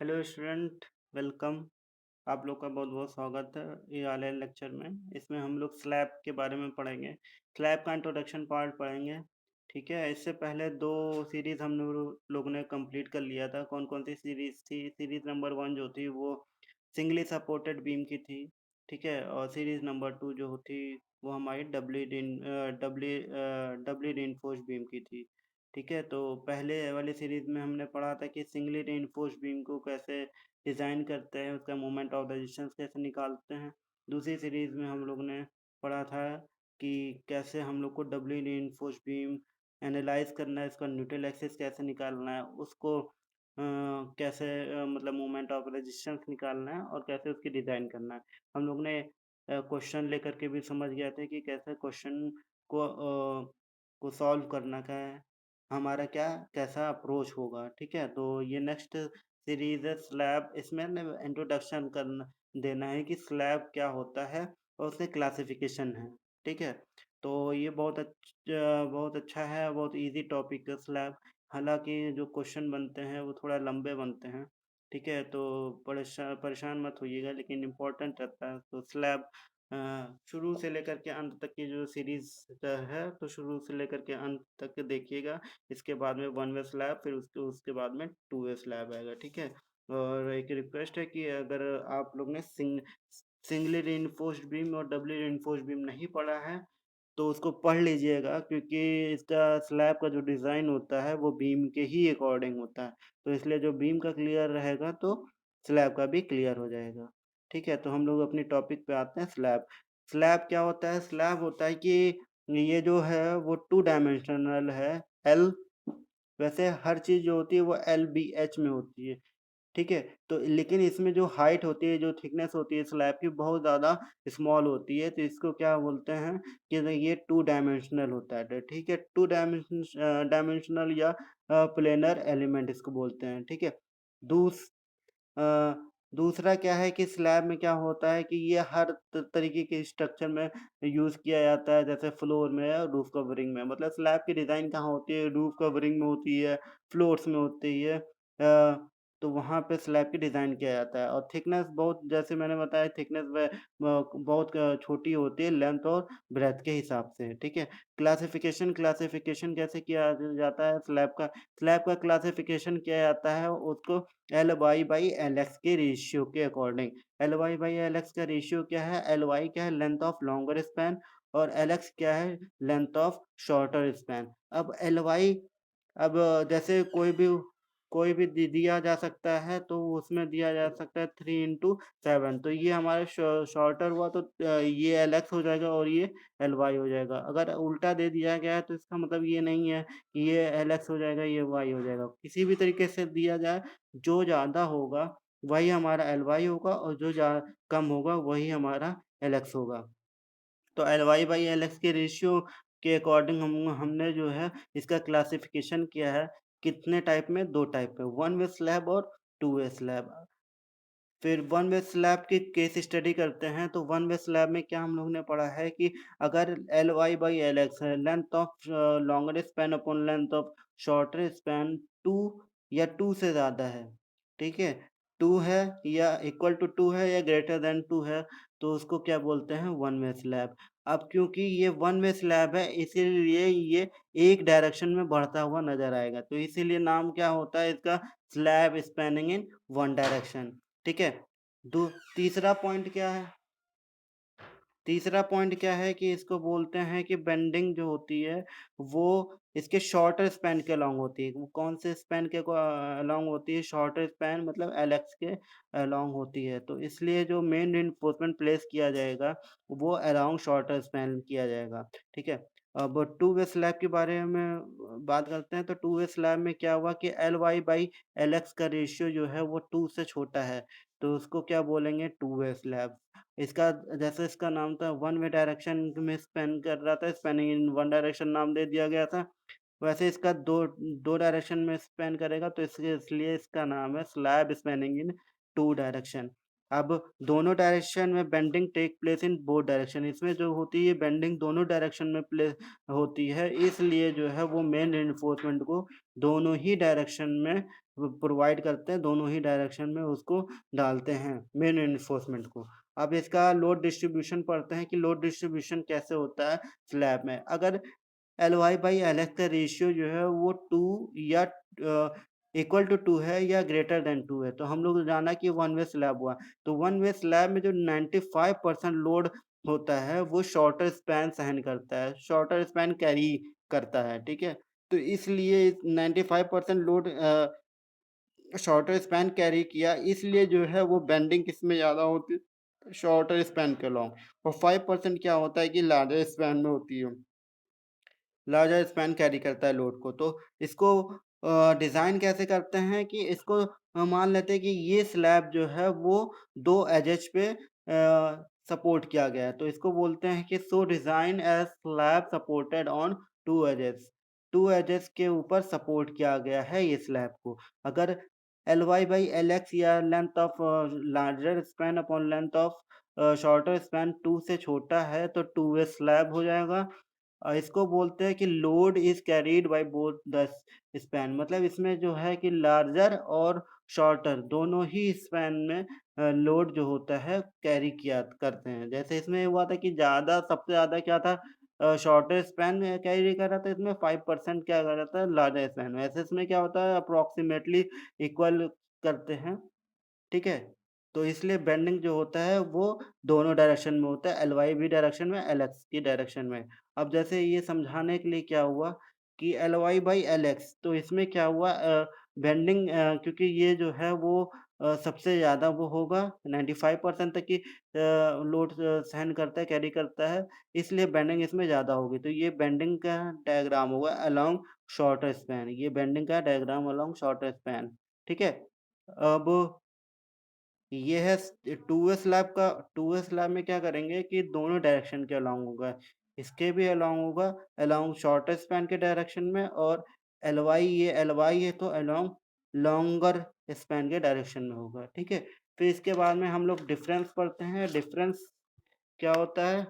Hello student, welcome. आप लोग का बहुत-बहुत स्वागत है ये वाले लेक्चर में। इसमें हम लोग स्लैब के बारे में पढ़ेंगे। स्लैब का इंट्रोडक्शन पार्ट पढ़ेंगे, ठीक है? इससे पहले 2 सीरीज़ हम लोगों ने कंप्लीट कर लिया था। कौन-कौन सी सीरीज़ थी? सीरीज़ नंबर 1 जो थी वो सिंगली सपोर्टेड बीम की थी, ठीक है? और सीरीज़ नंबर 2 जो थी वो हमारी डबली रिइंफोर्स्ड बीम की थी। ठीक है, तो पहले वाली सीरीज़ में हमने पढ़ा था कि सिंगली रिइंफोर्स्ड बीम को कैसे डिज़ाइन करते हैं, उसका मोमेंट ऑफ रेजिस्टेंस कैसे निकालते हैं। दूसरी सीरीज़ में हम लोग ने पढ़ा था कि कैसे हम लोग को डबली रिइंफोर्स्ड बीम एनालाइज़ करना है, इसका न्यूट्रल एक्सिस कैसे निकालना है, उसको कैसे मतलब मोमेंट ऑफ रेजिस्टेंस निकालना है और कैसे उसकी डिज़ाइन करना है। हम लोग ने क्वेश्चन लेकर के भी समझ गए थे कि कैसे क्वेश्चन को सॉल्व करना का है, हमारा कैसा अप्रोच होगा, ठीक है? तो ये नेक्स्ट सीरीज़ है स्लैब। इसमें ना इंट्रोडक्शन करना देना है कि स्लैब क्या होता है और उसके क्लासिफ़िकेशन है, ठीक है? तो ये बहुत अच्छा है, बहुत ईज़ी टॉपिक है स्लैब। हालाँकि जो क्वेश्चन बनते हैं वो थोड़ा लंबे बनते हैं, ठीक है? तो परेशान मत होइएगा, लेकिन इम्पोर्टेंट रहता है। तो स्लैब अ, शुरू से लेकर के अंत तक की जो सीरीज़ है, तो शुरू से लेकर के अंत तक देखिएगा। इसके बाद में वन वे स्लैब, फिर उसके उसके बाद में टू वे स्लैब आएगा, ठीक है? और एक रिक्वेस्ट है कि अगर आप लोग ने सिंगली रिइंफोर्स्ड बीम और डबली रिइंफोर्स्ड बीम नहीं पढ़ा है, तो उसको पढ़ लीजिएगा, क्योंकि इसका स्लैब का जो डिज़ाइन होता है वो बीम के ही अकॉर्डिंग होता है। तो इसलिए जो बीम का क्लियर रहेगा तो स्लैब का भी क्लियर हो जाएगा। ठीक है? तो हम लोग अपनी टॉपिक पे आते हैं स्लैब। स्लैब क्या होता है? स्लैब होता है कि ये जो है वो 2 डायमेंशनल है। एल वैसे हर चीज़ जो होती है वो एलबीएच में होती है। ठीक है? तो लेकिन इसमें जो हाइट होती है, जो थिकनेस होती है स्लैब की बहुत ज़्यादा स्मॉल होती है, तो इसको क्या बोलते हैं कि ये 2 डायमेंशनल होता है, ठीक है? 2 डायमेंशनल या प्लेनर एलिमेंट इसको बोलते हैं, ठीक है? दूस अ, दूसरा क्या है कि स्लैब में क्या होता है कि ये हर तरीके के स्ट्रक्चर में यूज़ किया जाता है, जैसे फ्लोर में और रूफ कवरिंग में। मतलब स्लैब की डिज़ाइन कहाँ होती है? रूफ कवरिंग में होती है, फ्लोर्स में होती है। तो वहाँ पे स्लैब की डिज़ाइन किया जाता है और थिकनेस बहुत, जैसे मैंने बताया, थिकनेस बहुत छोटी होती है लेंथ और ब्रेड्थ के हिसाब से, ठीक है? क्लासिफ़िकेशन कैसे किया जाता है स्लैब का? स्लैब का क्लासिफ़िकेशन किया जाता है उसको L Y by L X के रेशियो के according. L Y by L X का रेशियो क्या है? एल वाई क्या है? लेंथ ऑफ लॉन्गर स्पैन, और एल एक्स क्या है? Length of shorter span. अब एल वाई, अब जैसे कोई भी दिया जा सकता है, तो उसमें दिया जा सकता है 3 इंटू 7, तो ये हमारा शॉर्टर हुआ, तो ये एल एक्स हो जाएगा और ये एल वाई हो जाएगा। अगर उल्टा दे दिया गया है तो इसका मतलब ये नहीं है कि ये एल एक्स हो जाएगा, ये वाई हो जाएगा। किसी भी तरीके से दिया जाए, जो ज़्यादा होगा वही हमारा एल वाई होगा और जो कम होगा वही हमारा एल एक्स होगा। तो L Y by L X के रेशियो के अकॉर्डिंग हमने जो है इसका क्लासिफिकेशन किया है। कितने टाइप में? 2 टाइप में, वन वे स्लैब और टू वे स्लैब। फिर वन वे स्लैब की केस स्टडी करते हैं, तो वन वे स्लैब में क्या हम लोग ने पढ़ा है कि अगर L Y by L X है, length of longer span upon length of shorter span 2 या 2 से ज़्यादा है, ठीक है? 2 है या इक्वल टू 2 है या ग्रेटर देन 2 है, तो उसको क्या बोलते हैं? One way slab. अब क्योंकि ये वन वे स्लैब है, इसीलिए ये एक डायरेक्शन में बढ़ता हुआ नज़र आएगा, तो इसीलिए नाम क्या होता है इसका? Slab spanning in one direction. ठीक है? दू तीसरा पॉइंट क्या है? तीसरा पॉइंट क्या है कि इसको बोलते हैं कि बेंडिंग जो होती है, वो इसके शॉर्टर स्पैन के अलोंग होती है। वो कौन से स्पैन के अलोंग होती है? शॉर्टर स्पैन मतलब एल-एक्स के अलोंग होती है। तो इसलिए जो मेन रिइंफोर्समेंट प्लेस किया जाएगा, वो अराउंड शॉर्टर स्पैन किया जाएगा। ठीक है? अब टू वे स्लैब के बारे में बात करते हैं, तो टू वे स्लैब में क्या हुआ कि L Y by L X का रेशियो जो है वो 2 से छोटा है, तो उसको क्या बोलेंगे? Two way slab. इसका, जैसे इसका नाम था, वन वे डायरेक्शन में स्पेन कर रहा था, स्पेनिंग इन वन डायरेक्शन नाम दे दिया गया था। वैसे इसका दो डायरेक्शन में स्पेन करेगा, तो इसलिए इसका नाम है slab spanning in two direction. अब दोनों डायरेक्शन में bending take place in both direction, इसमें जो होती है बेंडिंग दोनों डायरेक्शन में प्ले होती है, इसलिए जो है वो मेन रिइंफोर्समेंट को दोनों ही डायरेक्शन में प्रोवाइड करते हैं, दोनों ही डायरेक्शन में उसको डालते हैं मेन रिइंफोर्समेंट को। अब इसका लोड डिस्ट्रीब्यूशन पढ़ते हैं कि लोड डिस्ट्रीब्यूशन कैसे होता है स्लैब में। अगर L Y by L X का रेशियो जो है वो 2 या इक्वल टू 2 है या ग्रेटर देन 2 है, तो हम लोग जाना कि वन वे स्लैब हुआ। तो वन वे स्लैब में जो 95% लोड होता है वो शॉर्टर स्पैन सहन करता है, शॉर्टर स्पैन कैरी करता है, ठीक है। तो इसलिए 95% लोड शॉर्टर स्पैन कैरी किया, इसलिए जो है वो बेंडिंग किसमें ज़्यादा होती है, शॉर्टर स्पैन के लॉन्ग। और 5% क्या होता है कि लार्जर स्पैन में होती है, लार्जर स्पैन कैरी करता है लोड को। तो इसको डिज़ाइन कैसे करते हैं कि इसको मान लेते हैं कि ये स्लैब जो है वो 2 एजेस पे सपोर्ट किया गया है, तो इसको बोलते हैं कि so design as slab supported on 2 edges, 2 edges के ऊपर सपोर्ट किया गया है ये स्लैब को। अगर L Y by L X या length of larger span upon length of shorter span 2 से छोटा है तो 2 वे स्लैब हो जाएगा। इसको बोलते हैं कि load is carried by both the span, मतलब इसमें जो है कि लार्जर और शॉर्टर दोनों ही स्पैन में लोड जो होता है कैरी किया करते हैं। जैसे इसमें हुआ था कि ज़्यादा सबसे ज़्यादा क्या था, शॉर्टर स्पैन कैरी कर रहा था, इसमें 5% क्या कर रहा था लार्जर स्पैन। वैसे इसमें क्या होता है अप्रोक्सीमेटली इक्वल करते हैं, ठीक है? तो इसलिए बेंडिंग जो होता है वो दोनों डायरेक्शन में होता है, एल-वाई भी डायरेक्शन में, एल-एक्स की डायरेक्शन में। अब जैसे ये समझाने के लिए क्या हुआ कि एल-वाई बाई एल-एक्स, तो इसमें क्या हुआ बेंडिंग क्योंकि ये जो है वो सबसे ज़्यादा वो होगा 95% तक की लोड सहन करता है, कैरी करता है, इसलिए बेंडिंग इसमें ज़्यादा होगी। तो ये बेंडिंग का डायग्राम होगा अलोंग शॉर्टर स्पैन, ये बेंडिंग का डायग्राम अलोंग शॉर्टर स्पैन, ठीक है? अब ये है टू वे स्लैब का, टू वे स्लैब में क्या करेंगे कि दोनों डायरेक्शन के अलोंग होगा, इसके भी अलोंग होगा अलोंग शॉर्टर स्पैन के डायरेक्शन में, और एल वाई, ये एल वाई है तो अलोंग लॉन्गर स्पैन के डायरेक्शन में होगा, ठीक है। फिर इसके बाद में हम लोग डिफरेंस पढ़ते हैं। डिफरेंस क्या होता है,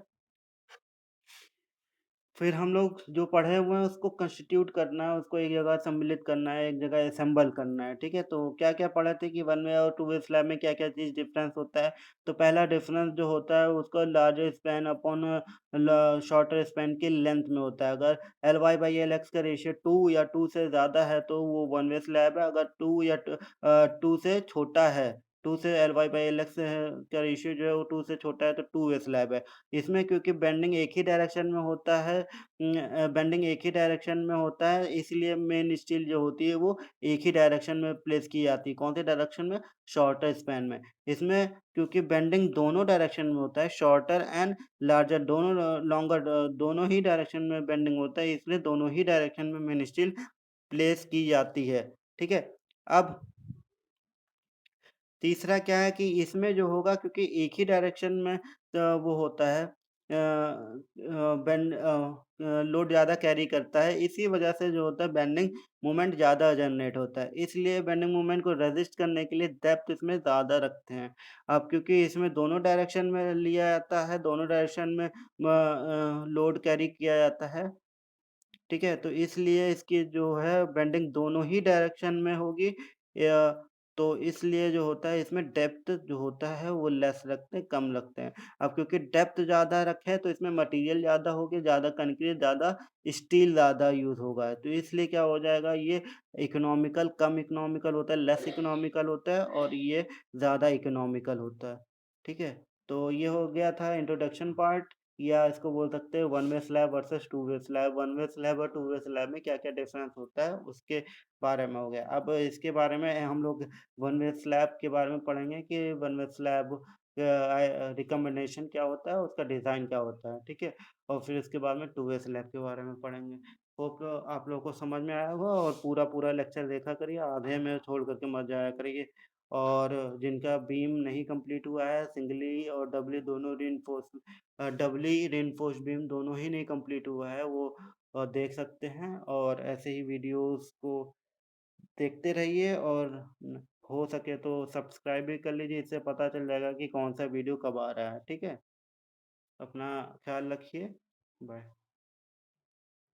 फिर हम लोग जो पढ़े हुए हैं उसको कंस्टिट्यूट करना है, उसको एक जगह सम्मिलित करना है, एक जगह असेंबल करना है, ठीक है। तो क्या-क्या पढ़े थे कि वन वे और टू वे स्लैब में क्या-क्या चीज़ डिफरेंस होता है। तो पहला डिफरेंस जो होता है उसको लार्जर स्पैन अपॉन ल शॉर्टर स्पैन की लेंथ में होता है। अगर Ly/Lx का रेशियो 2 या 2 से ज़्यादा है तो वो वन वे स्लैब है, अगर 2 से छोटा है, 2 से Ly/Lx का रेशियो जो है वो 2 से छोटा है तो टू वे स्लैब है। इसमें क्योंकि बेंडिंग एक ही डायरेक्शन में होता है, बेंडिंग एक ही डायरेक्शन में होता है, इसलिए मेन स्टील जो होती है वो एक ही डायरेक्शन में प्लेस की जाती है। कौन से डायरेक्शन में? शॉर्टर स्पैन में। इसमें क्योंकि बेंडिंग दोनों डायरेक्शन में होता है, शॉर्टर एंड लार्जर दोनों लॉन्गर दोनों ही डायरेक्शन में बेंडिंग होता है, इसलिए दोनों ही डायरेक्शन में मेन स्टील प्लेस की जाती है। ठीक है? अब तीसरा क्या है कि इसमें जो होगा क्योंकि एक ही डायरेक्शन में वो होता है, लोड ज़्यादा कैरी करता है, इसी वजह से जो होता है बेंडिंग मोमेंट ज़्यादा जनरेट होता है, इसलिए बेंडिंग मोमेंट को रेजिस्ट करने के लिए डेप्थ इसमें ज़्यादा रखते हैं। अब क्योंकि इसमें दोनों डायरेक्शन में लिया जाता है, दोनों डायरेक्शन में लोड कैरी किया जाता है, ठीक है? तो इसलिए इसकी जो है बेंडिंग दोनों ही डायरेक्शन में होगी, या तो इसलिए जो होता है इसमें डेप्थ जो होता है वो लेस रखते हैं, कम रखते हैं। अब क्योंकि डेप्थ ज़्यादा रखे तो इसमें मटेरियल ज़्यादा होगी, ज़्यादा कंक्रीट, ज़्यादा स्टील ज़्यादा यूज़ होगा। तो इसलिए क्या हो जाएगा, ये इकोनॉमिकल कम इकोनॉमिकल होता है, लेस इकोनॉमिकल होता है, और ये ज़्यादा इकोनॉमिकल होता है। ठीक है? तो ये हो गया था इंट्रोडक्शन पार्ट, या इसको बोल सकते हैं one way slab versus two way slab. One way slab और टू वे स्लैब में क्या-क्या डिफरेंस होता है उसके बारे में हो गया। अब इसके बारे में हम लोग वन वे स्लैब के बारे में पढ़ेंगे कि वन वे स्लैब रिकमेंडेशन क्या होता है, उसका डिज़ाइन क्या होता है, ठीक है? और फिर इसके बाद में टू वे स्लैब के बारे में पढ़ेंगे। होप आप लोगों को समझ में आया होगा, और पूरा-पूरा लेक्चर देखा करिए, आधे में छोड़ कर के मत जाया करिए। और जिनका बीम नहीं कंप्लीट हुआ है, सिंगली और डबली दोनों डबली रिइंफोर्स्ड बीम दोनों ही नहीं कंप्लीट हुआ है, वो देख सकते हैं, और ऐसे ही वीडियोस को देखते रहिए, और हो सके तो सब्सक्राइब भी कर लीजिए, इससे पता चल जाएगा कि कौन-सा वीडियो कब आ रहा है, ठीक है? अपना ख़्याल रखिए, बाय।